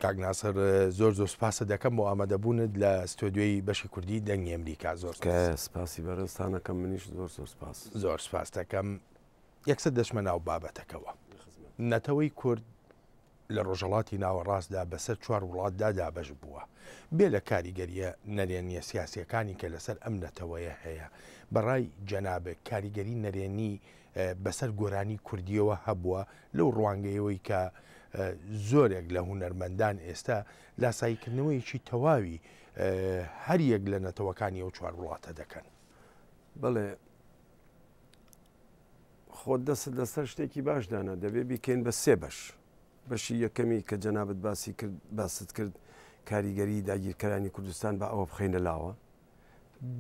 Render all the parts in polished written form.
کاک ناسر زۆر سوپاسە دەکەم بۆ ئامادەبوونت لە ستۆدیۆی بەشی کوردی دەنگی ئەمریکا. زۆر سپاسی بەڕێستانەکەم، منیش زۆر سپاس دەکەم. یەکسەر دەچمە ناو بابەتەکەوە. نەتەوەی کورد لە ڕۆژهەڵاتی ناوەڕاستدا بەسەر 4 وڵاتدا دابەش بووە، بێ لە کاریگەریە نەرێنیە سیاسیەکانی کە لەسەر ئەم نەتەوەیە هەیە. بەڕای جەنابێت کاریگەری نەرێنی بەسەر گۆرانی کوردیەوە هەبووە لەو ڕوانگەیەوەی کە زۆرێک لە هونەرمەندان ئێستا لاساییکردنەوەیکی تەواوی هەر یەک لە نەتەوەکانی ئەو 4 وڵاتە دەکەن. بەڵێ خۆ دەست لەسەر شتێکی باشدانە، دەبێ بیکەین بە 3 بەش. بەشی یەکەمی کە جەنابەت باست کرد کاریگەری داگیرکەرانی کوردستان بە ئەوە بخەینە لاوە.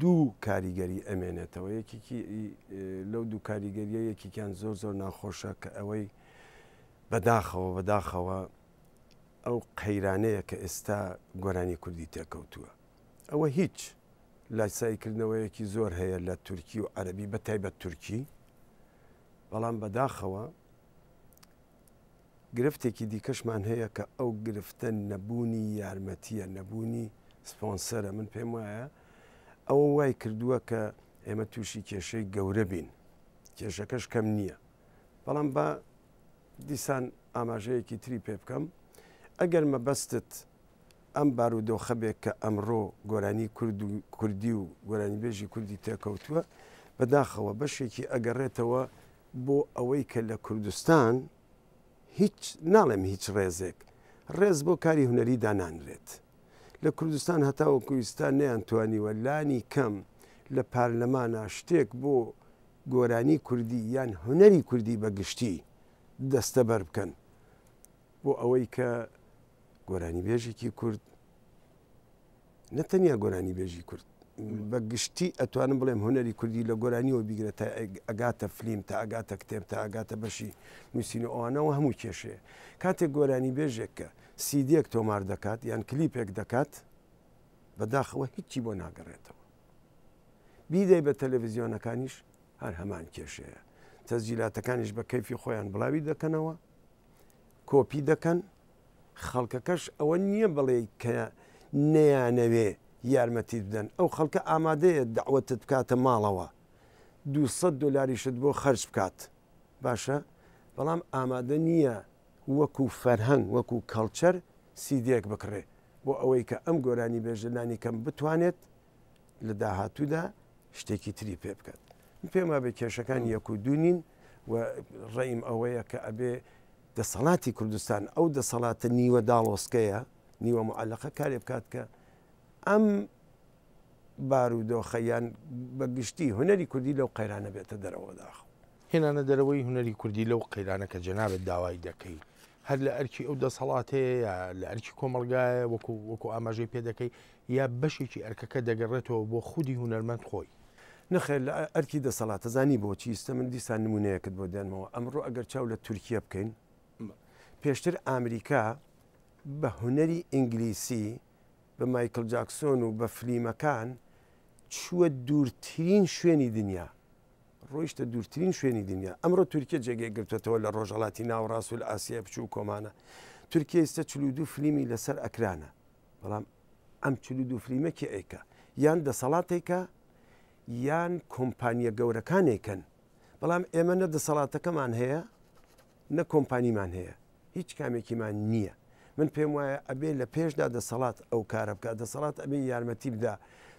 2 کاریگەری ئەمێنێتەوە. یەکێکی لەو 2 کاریگەریە یەکێکیان زۆر ناخۆشە کە ئەوەی بەداخەوە ئەو قەیرانەیە کە ئێستا گۆرانی کوردی تێکەوتووە. ئەوە هیچ لاساییکردنەوەیەکی زۆر هەیە لە تورکی و عەرەبی، بە تایبەت تورکی. بەڵام بەداخەوە گرفتێکی دیکەشمان هەیە کە ئەو گرفتە نەبوونی یارمەتیە، نەبوونی سپۆنسەرە. من پێم وایە ئەوە وای کردووە کە ئێمە تووشی کێشەی گەورە بین. کێشەکەش کەم نییە، بەڵام بە دیسان ئاماژەیەکی تری پێ بکەم. ئەگەر مەبەستت ئەم بارودۆخە بێت کە ئەمڕۆ گۆرانی کوردی و گۆرانی بێژی کوردی تێکەوتووە، بەداخەوە بەشێکی ئەگەڕێتەوە بۆ ئەوەی کە لە کوردستان هیچ ناڵێم هیچ ڕێزێک ڕێز بۆ کاری هونەری دانانرێت. لە کوردستان هەتاوە کوردستان نەیانتوانیوە لانی کەم لە پارلەمانە شتێک بۆ گۆرانی کوردی یان هونەری کوردی بەگشتی دەستەبەر بکەن، بۆ ئەوەی کە گۆرانی بێژێکی کورد نەتەنیا گۆرانی بێژی کورد بە گشتی ئەتوانم بڵێم هونەری کوردی لە گۆرانیەوە بیگرێت تا ئەگاتە فلیم، تا ئەگاتە کتێب، تا ئەگاتە بەشی نووسین و ئەوانەوە هەموو کێشەیە. کاتێک گۆرانی بێژێک کە سیدێک تۆمار دەکات یان کلیپێک دەکات، بەداخەوە هیچی بۆ ناگەڕێتەوە. بیدەی بە تەلەڤیزیۆنەکانیش هەر هەمان کێشەیە. تەسجیلاتەکانیش بە کەیفی خۆیان بڵاوی دەکەنەوە، کۆپی دەکەن. خەڵکەکەش ئەوە نییە بڵێ کە نەیانەوێ یارمەتی بدەن. ئەو خەڵکە ئامادەیە دەعوەتت بکاتە ماڵەوە، $200 بۆ خەرج بکات، باشە، بەڵام ئامادە نییە وەکو فەرهەنگ، وەکو کەڵچەر سیدێک بکڕێ بۆ ئەوەی کە ئەم گۆرانی بێژەلانی کەم بتوانێت لە داهاتوودا شتێکی تری پێ بکات. پێم وابێ کێشەکان 1 و 2 نین و ڕێیم ئەوەیە کە ئەبێ دەسەڵاتی کوردستان ئەو دەسەڵاتە نیوە داڵۆسکەیە، نیوە معەلەقە کارێ بکات کە ئەم بارودۆخەیان بەگشتی هونەری کوردی لەو قەیرانە بێتە دەرەوە داخە. هێنانە دەرەوەی هونەری کوردی لەو قەیرانە کە جەنابەت داوای دەکەی، هەر لە ئەرکی ئەو دەسەڵاتەیە یا لە ئەرکی کۆمەڵگایە وەکو ئاماژەی پێ دەکەی، یا بەشێکی ئەرکەکە دەگەڕێتەوە بۆ خودی هونەرمەند خۆی؟ نەخێر لە ئەرکی دەسەڵاتە زانی بۆچی ئێستا من دیسان نمونەیەکت بۆ دێنمەوە. ئەمڕۆ ئەگەر چاو لە تورکیا بکەین، پێشتر ئامریکا بە هونەری ئینگلیسی بە مایکل جاکسۆن و بە فلیمەکان چووە دوورترین شوێنی دنیا، ڕۆیشتە دوورترین شوێنی دنیا. ئەمڕۆ تورکیا جێگەی گرتوێتەوە لە ڕۆژهەڵاتی ناوەڕاست و لە ئاسیا بچوو کۆمانە. تورکیا ئێستا 42 فلیمی لەسەر ئەکرانە، بەڵام ئەم 42 فلیمە کێ ئەیکە؟ یان دەسەڵاتێکە یان کۆمپانیە گەورەکانێکن. بەڵام ئێمە نە دەسەڵاتەکەمان هەیە نە کۆمپانیمان هەیە، هیچ کامێکیمان نییە. من پێم وایە ئەبێ لە پێشدا دەسەڵات ئەو کارە بکات، دەسەڵات ئەبێ یارمەتی بدا،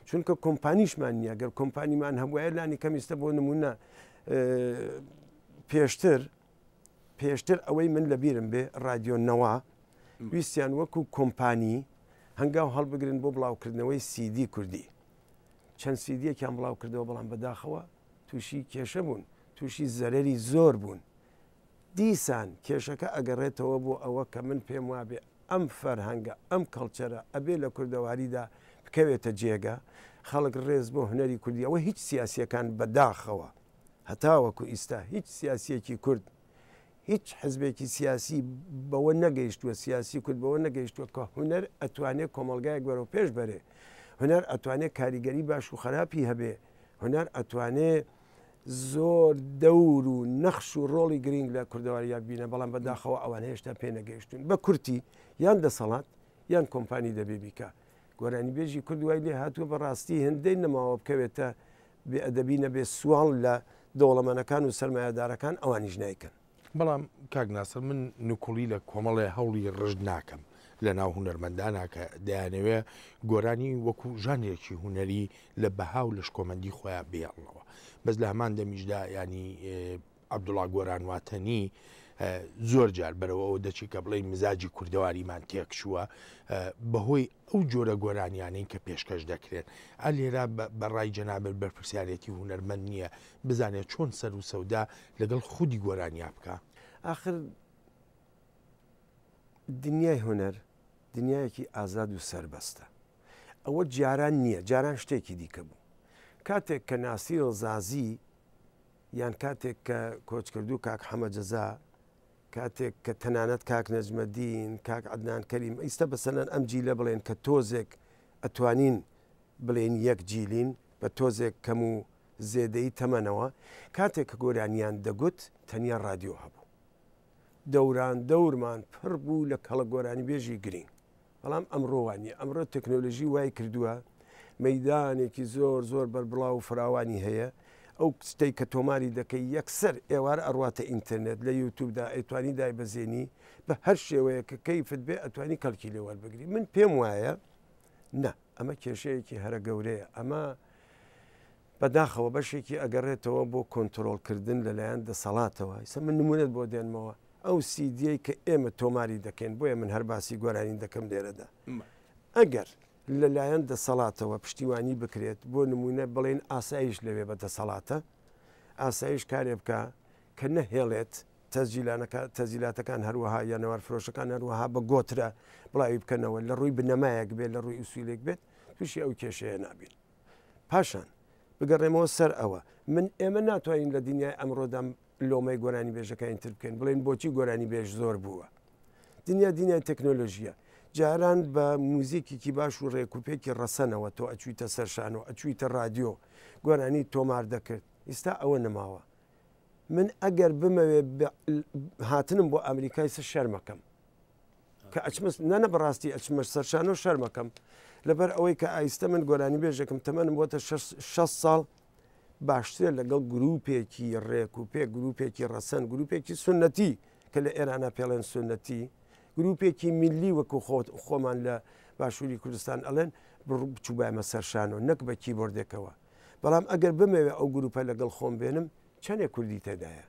چونکە کۆمپانیشمان نییە. گەر کۆمپانیمان هەبووە لانی کەمیستە بۆ نمونە پێشتر ئەوەی من لەبیرم بێ ڕادیۆ نەوا ویستیان وەکو کۆمپانی هەنگاو هەڵبگرن بۆ بڵاوکردنەوەی سیدی کوردی. چەند سیدیەکیان بڵاو کردەوە، بەڵام بەداخەوە تووشی کێشە بوون، تووشی زەرەری زۆر بوون. دیسان کێشەکە ئەگەڕێتەوە بۆ ئەوە کە من پێم وابێ ئەم فەرهەنگە ئەم کەڵچەرە ئەبێ لە کوردەواریدا بکەوێتە جێگە، خەڵک ڕێز بۆ هونەری کوردی. ئەوە هیچ سیاسیەکان بەداخەوە هەتاوەکو ئیستا هیچ سیاسیەکی کورد، هیچ حزبێکی سیاسی بەوە نەگەیشتووە، سیاسی کورد بەوە نەگەیشتووە کە هونەر ئەتوانێت کۆمەلگایەک وەرەوە پێش بەرێ، هونەر ئەتوانێت کاریگەری باش و خراپی هەبێ، هونەر ئەتوانێت زۆر دەور و نەخش و ڕۆڵی گرنگ لە کوردەواریا بینە بەڵام بەداخەوە ئەوان هێشتا پێ نەگەیشتون بە کورتی یان دەسەڵات یان کۆمپانی دەبێ بیکە گۆرانی بێژی کوردوای لێ هاتووە بەڕاستی هەندەی نەماوە بکەوێتە بێئەدەبی نەبێ سوال لە دەوڵەمەنەکان و سەرمایهدارەکان ئەوانیش نایکەن. بەڵام کاک ناسر من نکوڵی لە کۆمەڵێ هەوڵی ڕژد ناکەم لە ناو هونەرمەندانە کە دەیانەوێ گۆرانی وەکو ژانێکی هوەری لە بەهاو لە شکۆمەندی خۆیان بێڵەوە بەس لە هەمان دەمیشدا ینی عەبدوڵا گۆرانواتەنی زۆر جار بەرەوە دەچی کە بڵێ مزاجی کوردەواریمان تێکشووە بەهۆی ئەو جۆرە گۆرانیانەی کە پێشکەش دەکرێن ئە لێرە بەڕای جەنابەت بەرپرسیارەتی هونەرمەند نییە بزانێت چۆن سەر و سەودا لەگەڵ خودی گۆرانیا بکە. آخر دنیای هوەر دنیایەکی ئازاد و سەربەستە ئەوە جاران نییە جاران شتێکی دیکە بوو کاتێک کە ناسیرە زازی یان کاتێک کە کۆچ کردو کاک حەمەجەزا کاتێک کە تەنانەت کاک نەجمەدین کاک عەدنان کەریم ئیستا بەسەنەن ئەم جیلە بڵێن کە تۆزێک ئەتوانین بڵێن یەک جیلین بە تۆزێک کەم و زێدەی تەمەنەوە کاتێک کە گۆرانیان دەگوت تەنیا ڕادیۆ هەبوو دەوران دەورمان پڕ بوو لە کەڵە گۆرانی بێژی گرنگ بەڵام ئەمڕۆوانی ئەمڕۆ تەکنۆلژی وای کردووە مەدانێکی زۆر زۆر بەربڵاو و فراوانی هەیە ئەو شتەی کە تۆماری دەکەی یەکسەر ئێوارە ئەڕواتە ئینتەرنێت لە یوتیوبدا ئەیتوانی دایبەزێنی بە هەر شێوەیە کە کەیفت بێ ئەتوانی کەلکی لێ وەربگری من پێم وایە نە ئەمە کێشەیەکی هەرە گەورەیە ئەمە بەداخەوە بەشێکی ئەگەڕێتەوە بۆ کۆنتترۆلکردن لەلایەن دەسەڵاتەوە ئیسە من نمونێت بۆ دێنمەوە ئەو سیدیەی کە ئێمە تۆماری دەکەین بۆیە من هەر باسی گۆرانی دەکەم لێرەدا ئەگەر لەلایەن دەسەڵاتەوە پشتیوانی بکرێت بۆ نمونە بڵێن ئاسایش لەوێ بە دەسەڵاتە ئاسایش کارێ بکە کە نەهێڵێت تەزیلاتەکان هەروەها یا نەوارفرۆشەکان هەروەها بە گۆترە بڵاوی بکەنەوە لە ڕووی بنەمایەک بێت لە ڕووی ئوسویلێک بێت تووشی ئەو کێشەیە نابین پاشان بگەڕێمەوە سەر ئەوە من ئێمە ناتوانین لە دنیای ئەمڕۆدام لۆمەی گۆرانی بێژەکانی تر بکەین بڵێن بۆچی گۆرانی بێژ زۆر بووە دنیای تەکنۆلۆژیە جاران بە موزیکێکی باش و ڕێکوپێکی ڕەسەنەوە تۆ ئەچوویتە سەرشانەوە ئەچوویتە رادیۆ گۆرانی تۆمار دەکرد ئێستا ئەوە نەماوە من ئەگەر بمەوێ هاتنم بۆ ئەمریکای سە شەرمەکەم کە نەنە بەڕاستی ئەچمە سەرشان و شەرمەکەم لەبەر ئەوەی کە ئایستە من گۆرانی بێژەکەم تەمەنم بۆتە 6 ساڵ باشترە لەگەڵ گروپێکی ڕێک و پێ گروپێکی ڕەسەن گروپێکی سنەتی کە لە ئێرانە پێڵێن سنەتی گروپێکی میلی وەکو خۆمان لە باشووری کوردستان ئەڵێن بچوو بایمە سەرشانەوە نەک بە کیبۆردێکەوە بەڵام ئەگەر بمەوێ ئەو گروپە لەگەڵ خۆم بێنم چەندێک کوردی تێدایە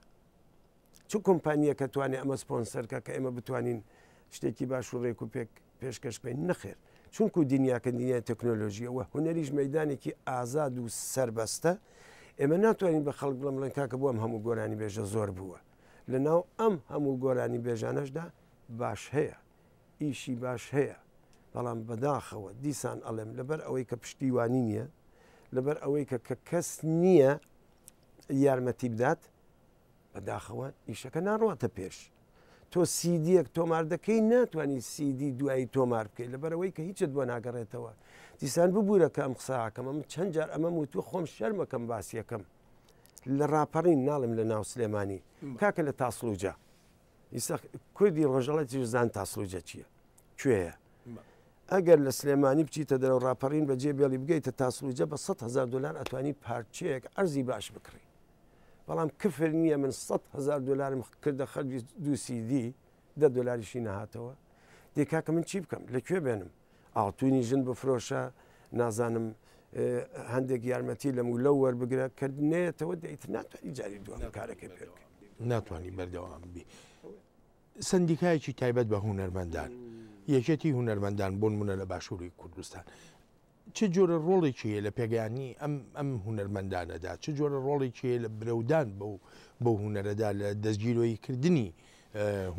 چ کۆمپانیە کە توانێت ئەمە سپۆنسەرکە کە ئێمە بتوانین شتێکی باش و ڕێک و پێشکەش بین نەخێر چونکو دنیاکە دنیای تەکنۆلۆژیەوە هوەریش مەدانێکی ئازاد و سربەستە ئێمە ناتوانین بە خەڵک بڵم بڵێن کاکە بۆ ئەم هەموو گۆرانی بێژە زۆر بووە لە ناو ئەم هەموو گۆرانی بێژانەشدا باش هەیە ئیشی باش هەیە بەڵام بەداخەوە دیسان ئەڵێم لەبەر ئەوەی کە پشتیوانی نییە لەبەر ئەوەی کە کەس نییە یارمەتی بدات بەداخەوە ئیشەکە ناڕاتە پێش تۆ سیدیەک تۆمار دەکەی ناتوانانی سیدی دوایی تۆمار بکەیت لەبەرەوەی کە هیچت بۆ ناگەڕێتەوە دیسان ببوورەکە ئەم قساکەم ئەم چەند جار ئەمە وتو خۆم شەرمەکەم باسیەکەم لە ڕاپەڕین ناڵم لە ناو سلێمانی کاکە لە تاسڵوجە کوردی ڕۆژەڵەتی زان تاسڵوجە چییە کوێیە ئەگەر لە سلێمانی بچیتە دەرەوە ڕاپەڕین بەجێ بێڵی بگەیتە تاسڵوجە بە 100,000 دلار ئەتوانی پارچەیەک ئەرزی باش بکڕی بەڵام کفر نییە من 100,000 دلارم کردە خەرجی دو سیدی 10 دلاریشی نەهاتەوە دێکاکە من چی بکەم لەکوێ بێنم ئاڵتوونی ژن بفرۆشە نازانم هەندێک یارمەتی لەم و لەو وەربگرە کە نێتەوە دەیت ناتوانانی جاری دووەم کارەکەی پێ ناتوانانی بەردەوام بی سندیکایەکی تایبەت بە هونەرمەندان یەکێتی هونەرمەندان بۆ نمونە لە باشووری کوردستان چه جۆرە ڕۆڵێکی لە پێگەیانی ئەم هونەرمەندانەدا چه جۆرە ڕۆڵێکی لە برەودان بەو هونەرەدا لە دەستگیرۆیی کردنی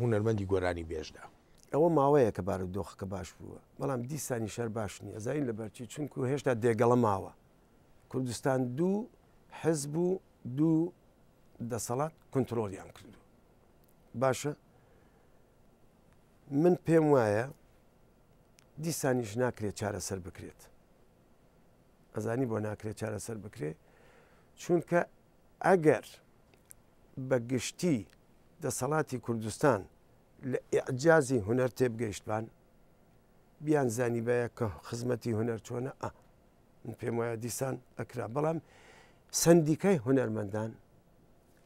هونەرمەندی گۆرانی بێژدا ئەوە ماوەیە کە بارودۆخەکە باش بووە بەڵام دیسانی شەر باش نییە زین لە بەرچی چونکو هێشتا دێگەڵە ماوە کوردستان دوو حزب و دوو دەسەڵات کۆنتترۆلیان کردو باشە من پێم وایە دیسانیش ناکرێت چارەسەر بکرێت ئەزانی بۆ ناکرێت چارەسەر بکرێت چونکە ئەگەر بە گشتی دەسەڵاتی کوردستان لە ئیعجازی هونەر تێبگەیشتوان بیان زانی بەیە کە خزمەتی هونەر چۆنە من پێم وایە دیسان ئەکرا بەڵام سندیکای هونەرمەندان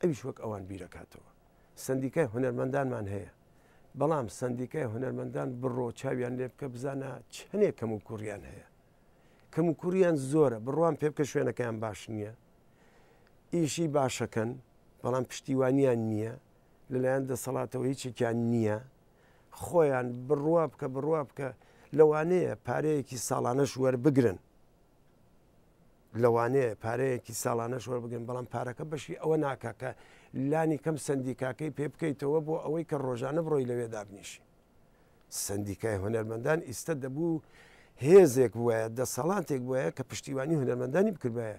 ئەویش وەک ئەوان بیرەکاتەوە سندیکای هونەرمەندانمان هەیە بەڵام سندیکای هونەرمەندان بڕۆ چاویان لێ بکە بزانە چەندێک کەم و کوڕیان هەیە کەم و کوڕیان زۆرە بڕوان پێ بکە شوێنەکەیان باش نییە ئیشی باشەکەن بەڵام پشتیوانیان نییە لەلایەن دەسەڵاتەوە هیچێکیان نییە خۆیان بڕوا بکە لەوانەیە پارەیەکی ساڵانەش وەربگرن لەوانەیە پارەیەکی ساڵانەش وەربگرن بەڵام پارەکە بەشی ئەوە ناکە کە لانی کەم سندیکاکەی پێ بکەیتەوە بۆ ئەوەی کە ڕۆژانە بڕۆی لەوێ دابنیشی سندیکای هونەرمەندان ئیستا دەبوو هێزێک وایە دەسەڵاتێک وایە کە پشتیوانی هونەرمەندانی بکردایە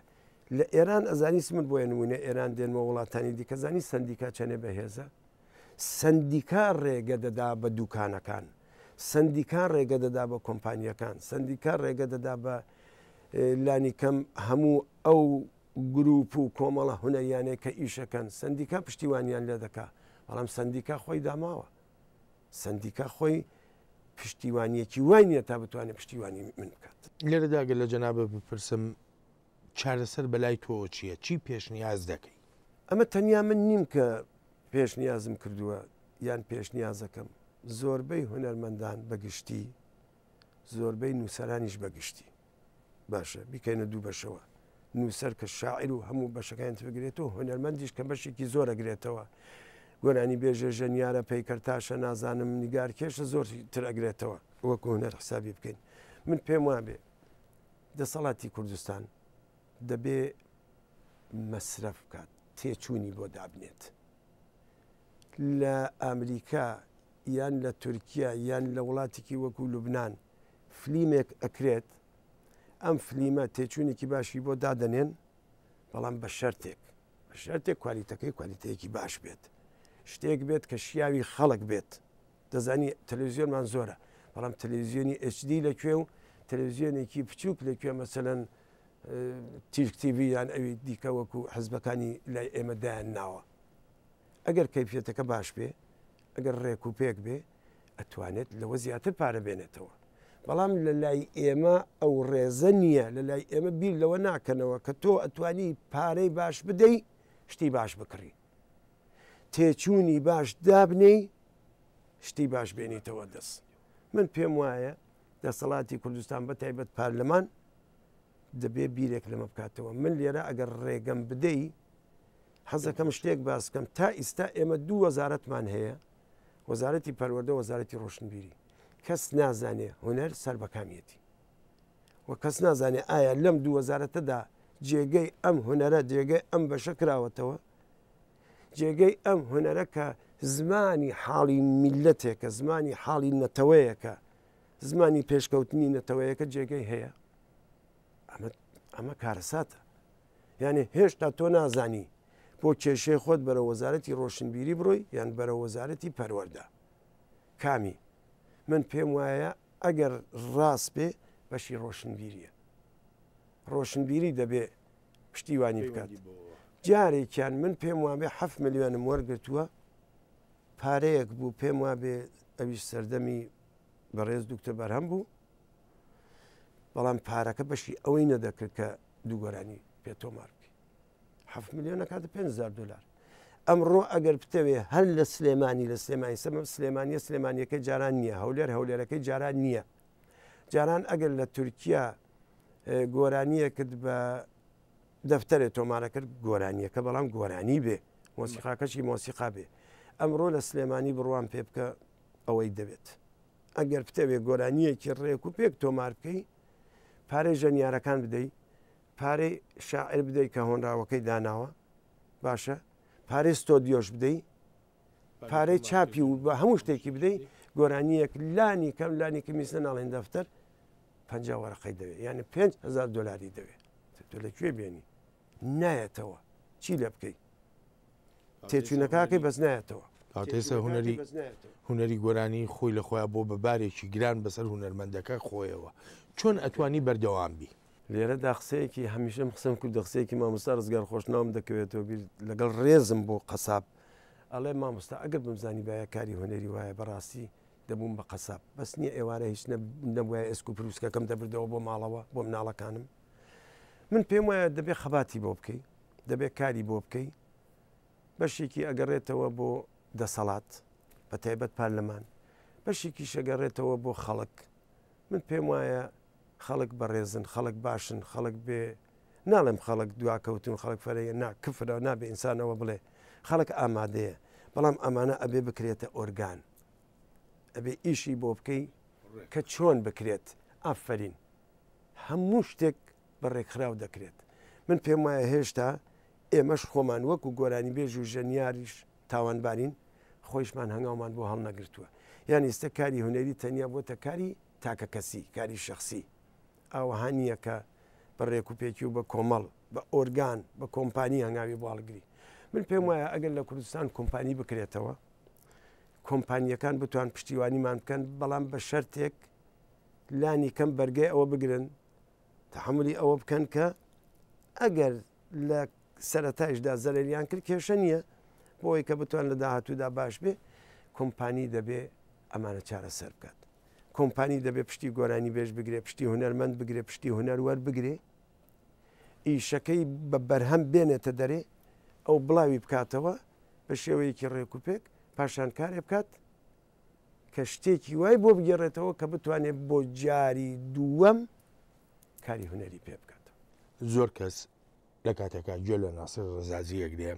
لە ئێران ئەزانی سمت بۆیە نمونە ئێران دێنمە وڵاتانی دیکەزانی سندیکا چەنێ بەهێزە سندیکا ڕێگە دەدا بە دوکانەکان سندیکا ڕێگە دەدا بە کۆمپانیەکان سندیکا ڕێگە دەدا بە لانی کەم هەموو ئەو گروپ و کۆمەڵە هونەریانەیە کە ئیشەکەن سندیکا پشتیوانیان لێ دەکا بەڵام سندیکا خۆی داماوە سندیکا خۆی پشتیوانیەکی وای نییە تا بتوانێت پشتیوانی من بکات لێرەداگە لە جەنابە بپرسم چارەسەر بەلای تۆ چییە چی پێشنیاز دەکەی ئەمە تەنیا من نیم کە پێشنیازم کردووە یان پێشنیازەکەم زۆربەی هونەرمەندان بەگشتی زۆربەی نووسەرانیش بەگشتی باشە بیکەینە دوو بەشەوە نووسەر کە شاعیر و هەموو بەشەکان تبگرێتەوە هونەرمەندیش کە بەشێکی زۆرەگرێتەوە گۆرانی بێژە ژەنیارە پەیکەرتاشە نازانم نیگار کێشە زۆر ترەگرێتەوە وەکو هونەر حسابی بکەین من پێم وابێ دەسەڵاتی کوردستان دەبێ مەسرەف بکات تێچوونی بۆ دابنێت لە ئەمریکا یان لە تورکیا یان لە وڵاتێکی وەکو لوبناان فلیمێک ئەکرێت ئەم فلیمە تێچوونێکی باشی بۆ دادەنێن بەڵام بە شەرتێک کوالیتەکەی کوالیتەیەکی باش بێت شتێک بێت کە شیاوی خەڵک بێت دەزانی تەلەڤیزیۆنمان زۆرە بەڵام تەلەڤیزیۆنی HD لەکوێ و تەلەڤیزیۆنێکی بچووک لەکوێ مەسەلەن تیڤ یان ئەوی دیکە وەکو حزبەکانی لای ئێمەدایان ناوە ئەگەر کەیفێتەکە باش بێ ئەگەر ڕێک و پێک بێ ئەتوانێت لەوە زیاتر پارە بێنێتەوە بەڵام لە لای ئێمە ئەو ڕێزە نییە لە لای ئێمە بیر لەوە ناکەنەوە کە تۆ ئەتوانی پارەی باش بدەی شتی باش بکڕی تێچوونی باش دابنەی شتی باش بێنیتەوە دەست من پێم وایە دەسەڵاتی کوردستان بە تایبەت پارلەمان دەبێ بیرێک لەمە بکاتەوە من لێرە ئەگەر ڕێگەم بدەی حەزەکەم شتێک باسکەم تا ئیستا ئێمە دوو وەزارەتمان هەیە وەزارەتی پەروەردە وەزارەتی ڕۆشنبیری کەس نازانێ هونەر سەر بەکامیەتی و کەس نازانێ ئایا لەم دوو وەزارەتەدا جێگەی ئەم هونەرە جێگەی ئەم بەشە کراوەتەوە جێگەی ئەم هونەرە کە زمانی حاڵی میلەتێکە زمانی حاڵی نەتەوەیەکە زمانی پێشکەوتنی نەتەوەیەکە جێگەی هەیە ئەمە کارەساتە یعنی هێشتا تۆ نازانی بۆ کێشەی خۆت بەرە وەزارەتی ڕۆشنبیری بڕۆی یان بەرە وەزارەتی پەروەردە کامی من پێم وایە ئەگەر ڕاست بێ بەشی ڕۆشنبیریە ڕۆشنبیری دەبێ پشتیوانی بکات جارێکیان من پێم وابێ 7 ملیۆنم وەرگرتووە پارەیەک بوو پێم وابێ ئەویش سەردەمی بەڕێز دوکتۆر بەرهەم بوو بەڵام پارەکە بەشی ئەوەی نەدەکرد کە دووگۆرانی پێتۆمار بکە 7 ملیۆنە کاتە 5,000 دلار ئەمڕۆ ئەگەر بتەوێ هەر لە سلێمانی لە سلێمانی سەمە سلێمانیە سلێمانیەکەی جاران نییە هەولێرەکەی جاران نییە جاران ئەگەر لە تورکیا گۆرانیە کرد بە دەفتەرێ تۆمارە کرد گۆرانیەکە بەڵام گۆرانی بێ مۆسیقاکەشی مۆسیقا بێ ئەمڕۆ لە سلێمانی بڕوان پێ بکە ئەوەی دەبێت ئەگەر بتەوێ گۆرانیەکی ڕێک و پێک تۆمار بکەی پارەی ژەنیارەکان بدەی پارەی شاعر بدەی کە هۆنراوەکەی داناوە باشە پارەی ستۆدیۆش بدەی پارەی چاپی و بە هەموو شتێکی بدەی گۆرانیەک لانی کەم لانی کەمیسە ناڵێن دەفتەر 50 وەرەقەی دەوێت یعنی 5,000 دلاری دەوێت تۆ لەکوێ بێنی نایەتەوە چی لە بکەی تێچوونەکەکەی بەس نایەتەوە هاتێسە هونەری گۆرانی خۆی لە خۆیان بۆ بەبارێکی گران بەسەر هونەرمەندەکە خۆیەوە چۆن ئەتوانی بەردەوام بی لێرەدا قسەیەکی هەمیشەم قسەم کرد قسەیەکی مامۆستا ڕزگار خۆشناوم دەکەوێتەوە لەگەڵ ڕێزم بۆ قەساب ئەڵێ مامۆستا ئەگەر بمزانی باە کاری هوەنەری وایە بەڕاستی دەبووم بە قەساب بەس نییە ئێوارە هیچ نەبووە ئێسک و پرووسکەکەم دەبردەوە بۆ ماڵەوە بۆ مناڵەکانم من پێم وایە دەبێت خەباتی بۆ بکەی دەبێت کاری بۆ بکەی بەشێکی ئەگەڕێتەوە بۆ دەسەڵات بە تایبەت پارلەمان بەشێکی شەگەڕێتەوە بۆ خەڵک من پێم وایە خەڵک بەڕێزن خەڵک باشن خەڵک بێ ناڵێم خەڵک دواکەوتون خەڵک فەرەیە کفرەوە نابێ ئینسانەوە بڵێ خەڵک ئامادەیە بەڵام ئەمانە ئەبێ بکرێتە ئۆرگان ئەبێ ئیشی بۆ بکەی کە چۆن بکرێت ئافرین هەموو شتێک بەڕێکخراو دەکرێت من پێم وایە هێشتا ئێمەش خۆمان وەکو گۆرانی بێژ و ژەنیاریش تاوانبارین خۆیشمان هەنگاومان بۆ هەڵ نەگرتووە یان ئێستا کاری هوەری تەنیا بۆتە کاری تاکە کەسی کاری شخصی ئاوەها نییە کە بە ڕێک و پێکی و بە کۆمەڵ بە ئۆرگان بە کۆمپانی هەنگاوی باڵگری من پێم وایە ئەگەر لە کوردستان کۆمپانی بکرێتەوە کۆمپانیەکان بتوان پشتیوانیمان بکەن بەڵام بە شەرتێک لانی کەم بەرگەی ئەوە بگرن تحملی ئەوە بکەن کە ئەگەر لە سەرەتایشدا زەرریان کرد کێشە نییە بۆی کە بتوان لە داهاتوودا باش بێ کۆمپانی دەبێ ئەمانە چارە سەر بکات کۆمپانی دەبێ پشتی گۆرانی بێژ بگرێ پشتی هوەرمەند بگرێ پشتی هوەروەەر بگرێ ئیشەکەی بە بەرهەم بێنێتە دەرێ ئەو بڵاوی بکاتەوە بە شێوەیەکی ڕێکوپێک پاشان کارێ بکات کە شتێکی وای بۆ بگەڕێتەوە کە بتوانێت بۆ جاری دووەم کاری هوەری پێ بکاتەوە زۆر کەس لە کاتێکا گوێ لە ناسر ڕزازیەک دێ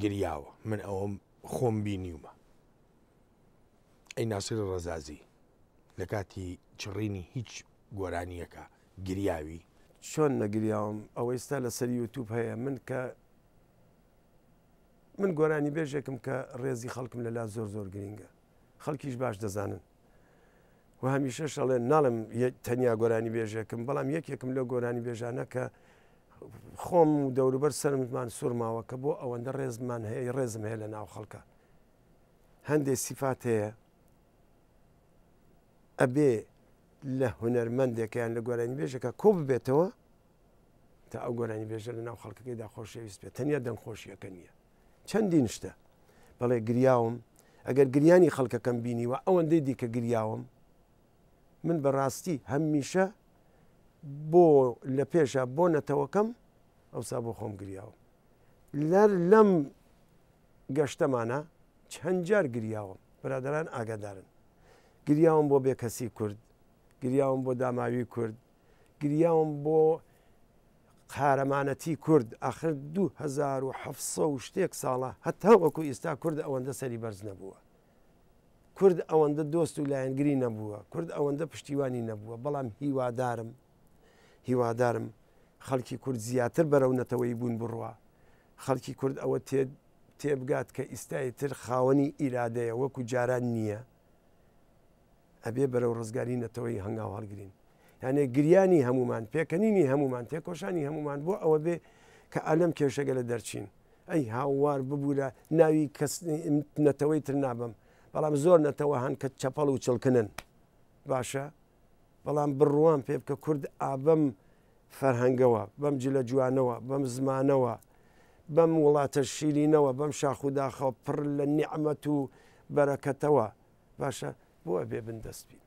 گریاوە من ئەوم خۆم بینیومە ئەی ناسر ڕزازی لە کاتی چڕینی هیچ گۆرانیەکە گریاوی چۆن نەگریاوم ئەوە ئێستا لە سەر یوتوب هەیە من گۆرانی بێژێکم کە ڕێزی خەڵکم لەلا زۆر زۆر گرینگە خەڵکیش باش دەزانن و هەمیشە شەڵێن ناڵم تەنیا گۆرانی بێژێکم بەڵام یەکێکم لە گۆرانی بێژانە کە خۆم و دەوروبەر سەرمان سوورماوە کە بۆ ئەوەندە ڕێزمان هەیە ڕێزم هەیە لە ناو خەڵکە هەندێک سیفات هەیە ئەبێ لە هوەرمەندێکیان لە گۆرانی بێژەکە کۆ ببێتەوە تا ئەو گۆرانی بێژە لە ناو خەڵکەکەیدا خۆشەویست بێت تەنیا دەنگخۆشیەکە نییە چەندین شتە بەڵێ گریاوم ئەگەر گریانی خەڵکەکەم بینیوە ئەوەندەی دیکە گریاوم من بەڕاستی هەمیشە بۆ لە پێشە بۆ نەتەوەکەم ئەوسا بۆ خۆم گریاوم لەم گەشتەمانە چەند جار گریاوم برادەران ئاگادارن گریاوم بۆ بێکەسی کورد گریاوم بۆ داماوی کورد گریاوم بۆ قارەمانەتی کورد آخر 2700 و شتێک ساڵە هەتا وەکو ئێستا کورد ئەوەندە سەری بەرز نەبووە کورد ئەوەندە دۆست و لایەنگری نەبووە کورد ئەوەندە پشتیوانی نەبووە بەڵام هیوادارم خەڵکی کورد زیاتر بەرەو نەتەوەی بوون بڕوە خەڵکی کورد ئەوە تێبگات کە ئیستای تر خاوەنی ئیرادەیە وەکو جاران نییە ئەبێ بەرەو ڕزگاری نەتەوەی هەنگاو هەڵگرین یانێ گریانی هەمومان پێکەنینی هەمومان تێکۆشانی هەمومان بۆ ئەوە بێ کە ئالەم کێشەگە لە دەرچین ئەی هاوار ببوورە ناوی کەس نەتەوەی تر نابم بەڵام زۆر نەتەوە هەن کە چەپەڵ و چڵکنن باشە بەڵام بڕوان پێ بکە کورد ئابەم فەرهەنگەوە بەم جلە جوانەوە بەم زمانەوە بەم وڵاتە شیرینەوە بەم شاخوداخەوە پڕ لە نیعمەت و بەرەکەتەوە باشە بۆ ئەبێ بندەست بین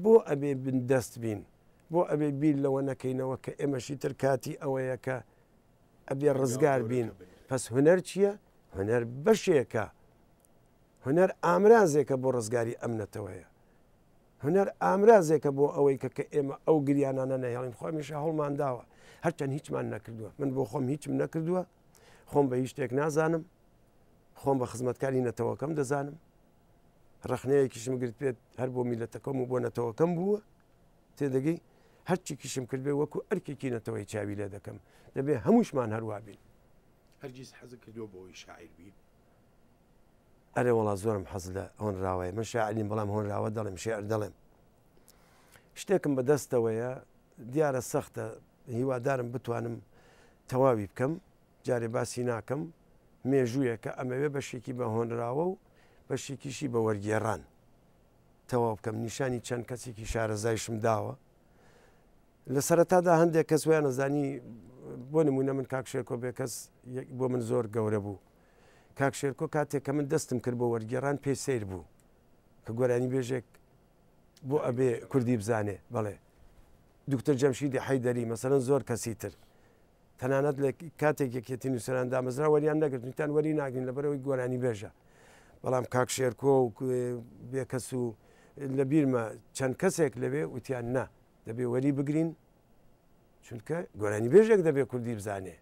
بۆ ئەبێ بندەست بین بۆ ئەبێ بیر لەوە نەکەینەوە کە ئێمەشی تر کاتی ئەوەیە کە ئەبێ ڕزگار بین پس هوەر چییە؟ هوەر بەشێکە هوەر ئامرازێکە بۆ ڕزگاری ئەمنەتەوەیە هوەر ئامرازێکە بۆ ئەوەی کە ئێمە ئەو گریانانە نەهێڵین خۆمیشە هەڵمان داوە هەرچەند هیچمان نەکردووە من بۆ خۆم هیچم نەکردووە خۆم بە هیچ شتێک نازانم خۆم بە خزمەتکاری نەتەوەکەم دەزانم ڕخنەیەکیشم گرت پێت هەر بۆ میلەتەکەم و بۆ نەتەوەکەم بووە تێدەگەی هەرچی کیشم کردبێ وەکو ئەرکێکی نەتەوەی چاوی لێ دەکەم دەبێ هەمووشمان هەروە بین هەرگیز حەز کردووە بۆی شاعیر بین ئەرێ وڵا زۆرم حەز لە هۆنراوەیە من شاعرین بەڵام هۆنراوە دەڵێم شێعر دەڵێم شتێکم بەدەستەوەیە دیارە سەختە هیوادارم بتوانم تەواوی بکەم جارێ باسی ناکەم مێژوویەکە ئەمەوێ بەشێکی بە هۆنراوە و بەشێکیشی بە وەرگێڕان تەواو بکەم نیشانی چەند کەسێکی شارەزایشم داوە لە سەرەتادا هەندێک کەس ویان نەزانی بۆ نمونە من کاک شێرکۆ بێ کەس بۆ من زۆر گەورە بوو کاک شێرکۆ کاتێک کە من دەستم کرد بۆ وەرگێڕان پێی سیر بوو کە گۆرانی بێژێک بۆ ئەبێ کوردی بزانێ بڵێ دکتۆر جەمشیدی حەیدەری مەسەڵەن زۆر کەسی تر تەنانەت لە کاتێک یەکێتی نووسەران دامەزرا وەریان نەگرتنیتان وەری ناگرین لەبەرەوەی گۆرانی بێژە بەڵام کاک شێرکۆ و بێکەس و لە بیرمە چەند کەسێک لەوێ وتیان نا دەبێ وەری بگرین چونکە گۆرانی بێژێک دەبێت کوردی بزانێ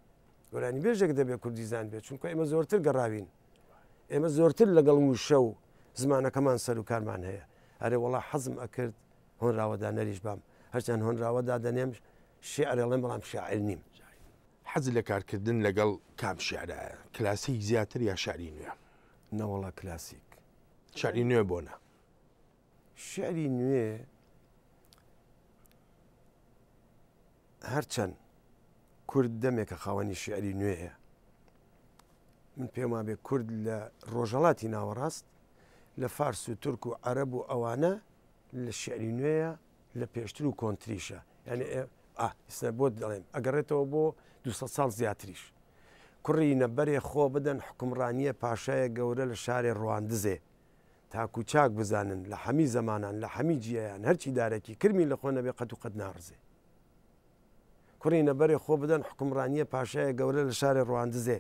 گۆرانی بێژێک دەبێت کوردی زان بێت چونکە ئێمە زۆرتر گەڕاوین ئێمە زۆرتر لەگەڵ وشە و زمانەکەمان سەر و کارمان هەیە ئەرێ وڵا حەزم ئەکرد هۆنراوەدا نەریش بام هەرچەند هۆنراوەدا دەنێم شێعرەڵێم بەڵام شاعر نیم حەز لە کارکردن لەگەڵ کام شێعرە کلاسیک زیاتر یا شعری نوێ نەوەڵا کلاسیک شعری نوێ بۆنە شعری نوێ هەرچەند کورد دەمێکە خاوەنی شعری نوێیە من پێم وابێ کورد لە ڕۆژهەڵاتی ناوەڕاست لە فارس و تورک و عەرەب و ئەوانە لە شعری نوێیە لە پێشتر و کۆنتریشە یعنی ئێستا بۆ دەڵێم ئەگەڕێتەوە بۆ 200 ساڵ زیاتریش کوڕی نەبەرێ خۆ بدەن حکومڕانیە پاشایە گەورە لە شارێ ڕواندزێ تاکو چاک بزانن لە هەمی زەمانان لە هەمی جیایان هەرچی دارێکی کرمی لە خۆ نەبێ قەت و قەت ناڕزێ کوڕی نەبەرێ خۆ بدەن حکومڕانیە پاشایە گەورە لە شارێ ڕواندزێ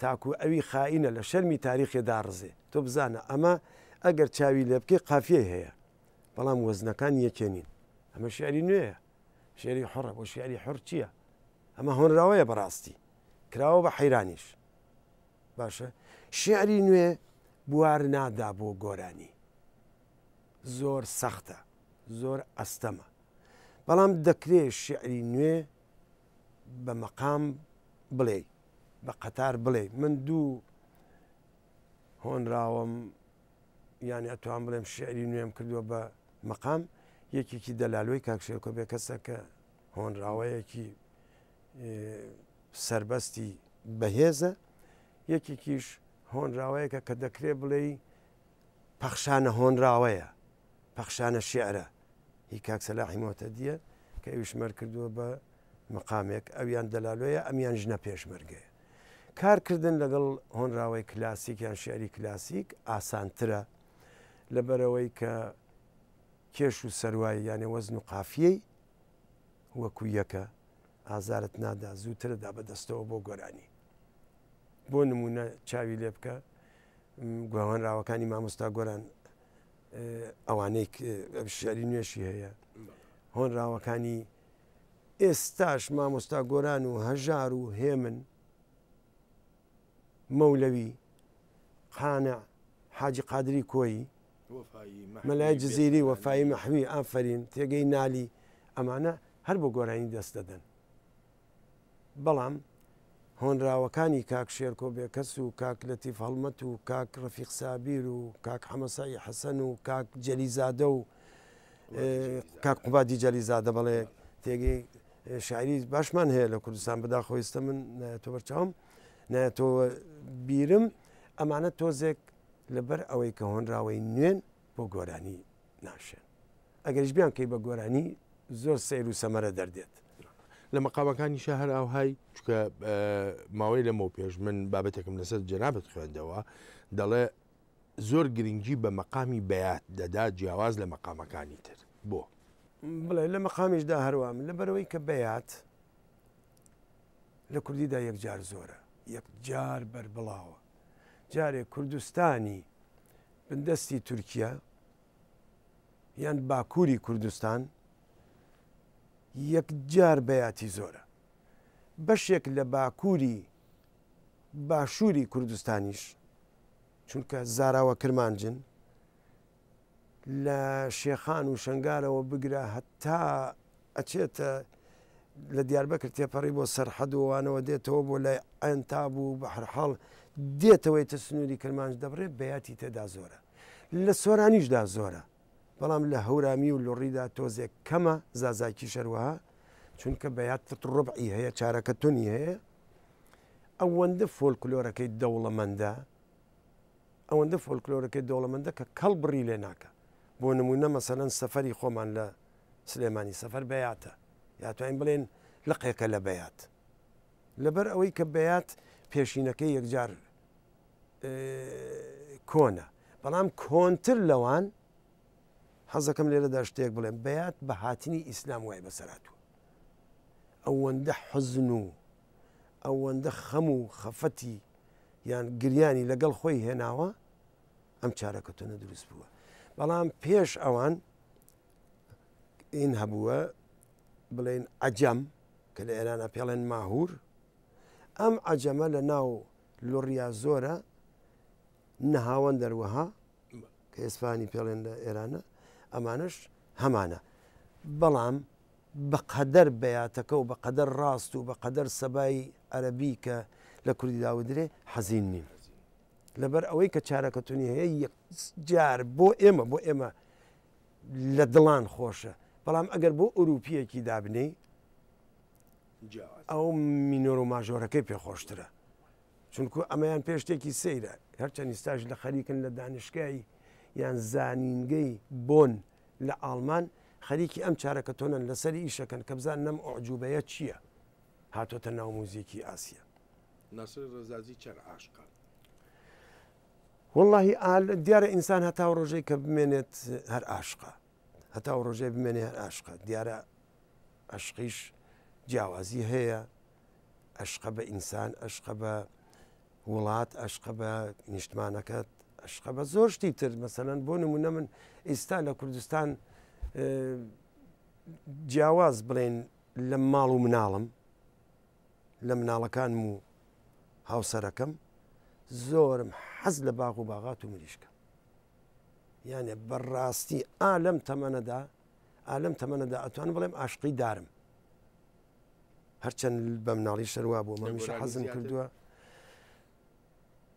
تاکو ئەوی خائینە لە شەرمی تاریخێ داڕزێ تۆ بزانە ئەمە ئەگەر چاوی لێ بکەی قافیە هەیە بەڵام وەزنەکان یەکێنین ئەمە شعری نوێیە شعری حڕە بۆ شعری حڕ چییە ئەمە هۆنراوەیە بەڕاستی کراوە بە حەیرانیش باشە شعری نوێ بوار نادا بۆ گۆرانی زۆر سەختە زۆر ئەستەمە بەڵام دەکرێت شعری نوێ بە مەقام بڵێ بە قەتار بڵێ من دوو هۆنراوەم یانی ئەتوان بڵێم شعری نوێم کردووە بە مەقام یەکێکی دەلالۆی کاک شێرکۆ بێ کەسە کە هۆنراوەیەکی سربەستی بەهێزە یەکێکیش هۆنراوەیەکە کە دەکرێت بڵێ پەخشانە هۆنراوەیە پەخشانە شێعرە هی کاک سەلاحی مۆتەدیە کە ئەویش مەر کردووە بە مەقامێک ئەویان دەلالۆیە ئەمیان ژنە پێشمەرگەیە کارکردن لەگەڵ هۆنراوەی کلاسیک یان شعری کلاسیک ئاسانترە لەبەرەوەی کە کێش و سەروایی یانێ وەزن و قافیەی وەکو یەکە ئازارت نادا زووتردا بەدەستەوە بۆ گۆرانی بۆ نمونە چاوی لێ بکە گوهۆنراوەکانی مامۆستا گۆران ئەوانەی شعری نوێشی هەیە هۆنراوەکانی ئێستاش مامۆستا گۆران و هەژار و هێمن مەولەوی قانع حاجی قادری کۆیی مەلای جززیری وەفایی مەحوی ئافرین تێگەی نالی ئەمانە هەر بۆ گۆرانی دەست دەدەن بەڵام هۆنراوەکانی کاک شێرکۆ بێکەس و کاک لەتیف هەڵمەت و کاک ڕەفیق سابیر و کاک حەمەسای حەسەن و کاک جەلیزادە و کاک قوبادی جەلیزادە بەڵێ تێگەی شاعری باشمان هەیە لە کوردستان بەداخۆیستە من نایەتۆ بەرچاوم نایەتەوە بیرم ئەمانە تۆزێک لەبەر ئەوەی کە هۆنراوەی نوێن بۆ گۆرانی ناشێن ئەگەریش بیان کەی بە گۆرانی زۆر سیر و سەمەرە دەردێت لە مەقامەکانی شەهر ئاوهای چکە ماوەی لەمە پێش من بابەتێکم لەسەر جەنابەت خوێندەوە دەڵێ زۆر گرنگی بە مەقامی بەیات دەدا جیاواز لە مەقامەکانی تر بۆ بڵێ لە مەقامیشدا هەروام لەبەرەوەی کە بەیات لە کوردیدا یەکجار زۆرە یەکجار بەربڵاوە جارێک کوردستانی بندەستی تورکیا یان باکووری کوردستان یەکجار بەیاتی زۆرە بەشێک لە باکووری باشووری کوردستانیش چونکە زاراوە کرمانجن لە شێخان و شنگارەوە بگرە هەتا ئەچێتە لە دیاربەکر تێپەڕی بۆ سەرحەدوانەوە دێتەوە بۆ لای ئەنتاب و بە هەرحاڵ دێتەوەی تە سنووری کرمانج دەبڕێت بەیاتی تێدا زۆرە لە سۆرانیشدا زۆرە بەڵام لە هەورامی و لۆڕیدا تۆزێک کەمە زازاکی شەروەها چونکە بەیات ڕبعی هەیە چارەکە تونی هەیە ئەوەندە فۆلکلۆرەکەی دەوڵەمەندە ئەوەندە فۆلکلۆرەکەی دەوڵەمەندە کە کەڵ بڕی لێ ناکە بۆ نمونە مەسەلەن سەفەری خۆمان لە سلێمانی سەفەر بەیاتە یاتوانین بڵێن لقێکە لە بەیات لەبەر ئەوەی کە بەیات پێشینەکەی یەکجار کۆنە بەڵام کۆنتر لەوان حەزەکەم لێرەدا شتێک بڵێم بەیات بە هاتنی ئیسلام وای بەسەراتوە ئەوەندە حزن و ئەوەندە خەم و خەفەتی یان گریانی لەگەڵ خۆی هێناوە ئەم چارەکەتۆنە دروست بووە بەڵام پێش ئەوان ئین هەبووە بڵێن عەجەم کە لە ئێرانە پێڵێن ماهور ئەم عەجەمە لە ناو لۆڕیا زۆرە نەهاوەن دەروەها کە ئێسپانی پێڵێن لە ئێرانە ئەمانش هەمانە بەڵام بەقەدەر بەیاتەکە و بەقەدەر ڕاست و بەقەدەر سەبای عەرەبی کە لە کوردی داودرێ حەزین نیم لەبەر ئەوەی کە چارەکەتونی هەیە یەکجار بۆ ئێمە لە دڵان خۆشە بەڵام ئەگەر بۆ ئوروپیەکی دابنەی ئەو مینۆر و ماژۆرەکەی پێخۆشترە چونکو ئەمەیان پێ شتێکی سەیرە هەرچەند ئێستاش لە خەریکن لە دانشگای یان زانینگەی بۆن لە ئاڵمان خەریکی ئەم چارەکە تۆنن لەسەری ئیشەکەن کە بزان نەم ئۆعجوبەیە چییە هاتۆتە ناو موزیکی ئاسیە ناسر ڕزازی چەند عاشقان واللهی دیارە ئینسان هەتا ڕۆژەی کە بمێنێت هەر عاشقە هەتا ڕۆژەی بمێنێ هەر عاشقە دیارە عشقیش جیاوازی هەیە عشقە بە ئینسان عشقە بە وڵات عشقە بە نیشتمانەکەت عشقە بە زۆر شتی تر مەسەلەن بۆ نمونە من ئێستا لە کوردستان جیاواز بڵێن لە ماڵ و مناڵم لە مناڵەکانم و هاوسەرەکەم زۆرم حەز لە باغ و باغات و مریشکە یانێ بەڕاستی ئالەم تەمەنەدا ئەتوان بڵێم عاشقی دارم هەرچەند بە مناڵی شەروا بوو مەمیشە حەزم کردووە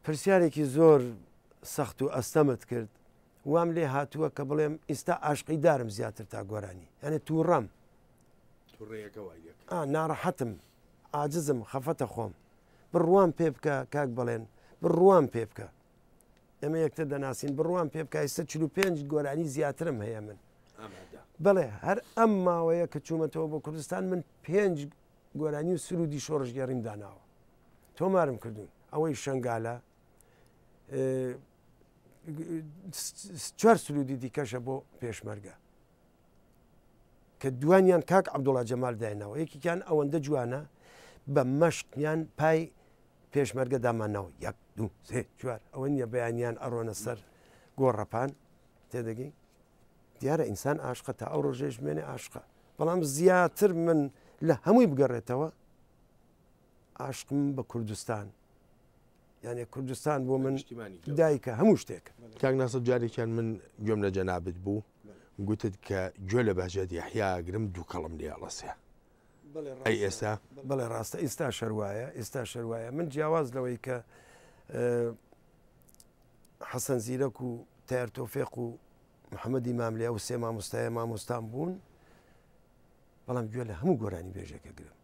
پرسیارێکی زۆر سەخت و ئەستەمت کرد وام لێ هاتووە کە بڵێم ئێستا عاشقی دارم زیاتر تا گۆرانی یانێ تووڕەم ناڕەحەتم عاجزم خەفەتە خۆم بڕوان پێ بکە کاک بڵێن بڕوان پێ بکە ئێمە یەکتر دەناسین بڕوان پێ بکە 145 گۆرانی زیاترم هەیە من بڵێ هەر ئەم ماوەیە کە چوومەتەوە بۆ کوردستان من 5 گۆرانی و سرودی شۆڕژگەڕیم داناوە تۆمارم کردوون ئەوەی شنگالە 4 سرودی دیکەشە بۆ پێشمەرگە کە دوانیان کاک عەبدوڵڵا جەمال داینەوە یەکێکیان ئەوەندە جوانە بە مەشقیان پای پێشمەرگە دامانەوە 1 2 3 4 ئەوە نییە بەیانیان ئەڕۆنە سەر گۆڕەپان تێدەگەی دیارە ئینسان عاشقە تا ئەو ڕۆژێش مێنێ عاشقە بەڵام زیاتر من لە هەمووی بگەڕێتەوە عاشقم بە کوردستان یعنی کوردستان بۆ من دایکە هەموو شتێک کاک ناسر جارێکیان من گوێم لە جەنابەت بوو گوتت کە گوێ لە بەهجەت یەحیاگرم دوو کەڵم لێ ئەڵەسێ ئەی ئێستا بەڵێ ڕاستە ئێستا شەروایە من جیاواز لەوەی کە حەسەن زیرەک و تایەر تۆفێق و محەممەدی ماملێ و سێ مامۆستایە مامۆستان بوون بەڵام گوێ لە هەموو گۆرانی بێژێکە گرم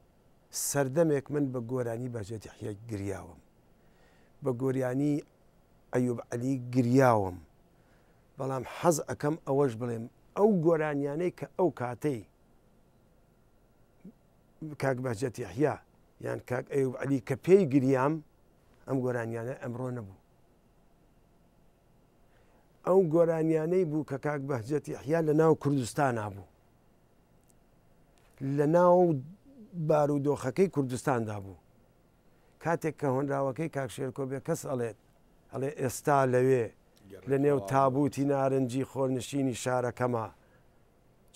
سەردەمێک من بە گۆرانی بەهجەت یەحیا گریاوم بە گۆریانی ئەیوب عەلی گریاوم بەڵام حەز ئەەکەم ئەوەش بڵێم ئەو گۆرانیانەی کە ئەو کاتەی کاک بەهجەت یەحیا یان کاک ئەیوب عەلی کە پێی گریام ئەم گۆرانیانە ئەمڕۆ نەبوو ئەو گۆرانیانەی بوو کە کاک بەهجەت یەحیا لە ناو کوردستانە بوو لە ناو بارودۆخەکەی کوردستاندا بوو کاتێک کە هۆنراوەکەی کاک شێرکۆ بێ کەس ئەڵێت ئەڵێ ئێستا لەوێ لە نێو تابوتی نارنجی خۆرنشینی شارەکەمە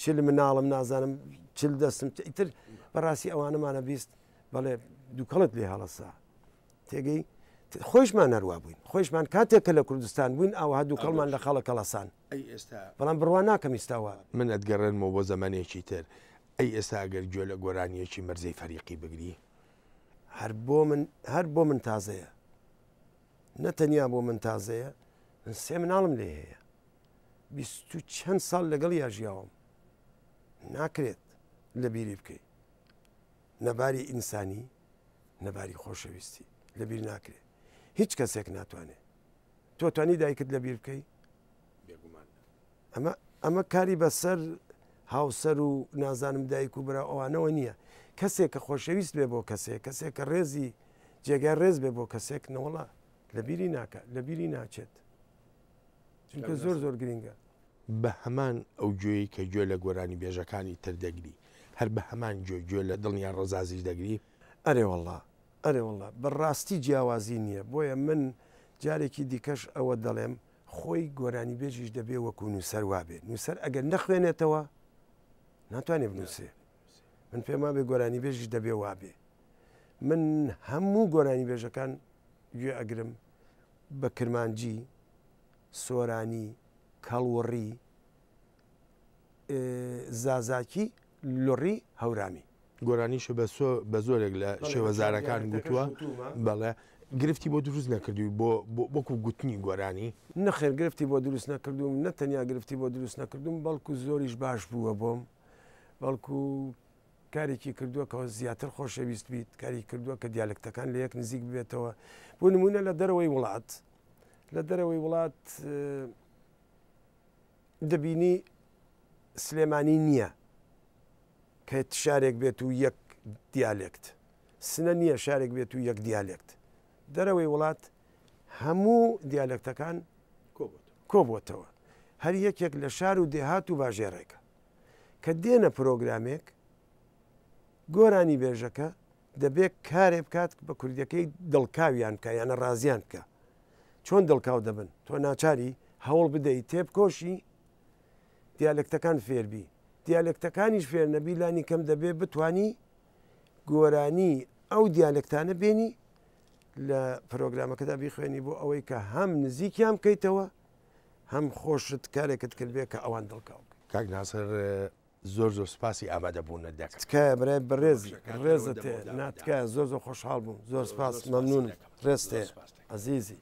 چل مناڵم نازانم چل دەستم ئیتر بەڕاستی ئەوانەمانە بیست بەڵێ دووکەڵت لێ هەڵەسا تێگەی خۆشمان هەروە بووین خۆشمان کاتێک کە لە کوردستان بووین ئەوها دووکەڵمان لە خەڵک هەڵەسان بەڵام بڕوان ناکەم ئیستاوە من ئەتگەڕێنمەوە بۆ زەمانێکی تر ئەی ئێستا ئەگەر گوێ لە گۆرانیەکی مەرزەی فەریقی بگری هەر بۆ من تازەیە نەتەنیا بۆ من تازەیە من 3 مناڵم لێ هەیە 20 چەند ساڵ لەگەڵ یاژیاوم ناکرێت لە بیری بکەیت نەباری ئینسانی نەباری خۆشەویستی لە بیر ناکرێت هیچ کەسێک ناتوانێت تۆ توانی دایکت لە بیر بکەیت ئەمە کاری بەسەر هاوسەر و نازانم دایک و برا ئەوانەوە نییە کەسێک کە خۆشەویست بێ بۆ کەسێک کەسێک کە ڕێزی جێگای ڕێز بێ بۆ کەسێک نەوەڵا لەبیری ناکە لەبیری ناچێت چونکە زۆر گرنگە بە هەمان ئەو گوێی کە گوێ لە گۆرانی بێژەکانی تردەگری هەر بە هەمان گوێ لە دڵنیان ڕزازیش دەگری ئەرێوەڵا بەڕاستی جیاوازی نییە بۆیە من جارێکی دیکەش ئەوە دەڵێم خۆی گۆرانی بێژیش دەبێ وەکو نووسەر وابێ نووسەر ئەگەر نەخوێنێتەوە ناتوانێت بنووسێ من پێما بێ گۆرانی بێژیش دەبێ وابێ من هەموو گۆرانی بێژەکان گوێ ئەگرم بە کرمانجی سۆرانی کەڵوەڕی زازاکی لۆڕی هەورامی گۆرانیش بە زۆرێک لە شێوەزارەکان گوتووە بەڵێ گرفتی بۆ دروست نەکردووی بۆکو گوتنی گۆرانی نەخێر گرفتی بۆ دروست نەکردوم نەتەنیا گرفتی بۆ دروست نەکردوم بەڵکو زۆریش باش بووە بۆم بەڵکو کارێکی کردووە کە زیاتر خۆشەویست بیت کاری کردووە کە دیالکتەکان لە یەک نزیک بێتەوە بۆ نمونە لە دەرەوەی وڵات دەبینی سلێمانی نییە کە شارێک بێت و یەک دیالکت سنە نییە شارێک بێت و یەک دیالکت دەرەوەی وڵات هەموو دیالکتەکان کۆبووتەوە هەر یەکێک لە شار و دێهات و باژێڕێکە کە دێنە پرۆگرامێک گۆرانی بێژەکە دەبێت کارێ بکات بە کوردەکەی دڵکاویان بکە یانە ڕازیان بکە چۆن دڵکاو دەبن تۆ ناچاری هەوڵ بدەیت تێبکۆشی دیالکتەکان فێربی دیالکتەکانیش فێر نەبی لانی کەم دەبێت بتانی گۆرانی ئەو دیالکتانە بێنی لە پرۆگرامەکەدا بیخوێنی بۆ ئەوەی کە هەم نزیکیان بکەیتەوە هەم خۆشت کارێکت کردبێ کە ئەوان دڵکاو کاک ناسەر زۆر سوپاسی ئامادەبوونە دەکەن تکایە برای بەڕێزی ڕێزت ناتکایە زۆر خۆشحاڵ بووم زۆر سپاس مەمنون ڕێستێ عەزیزی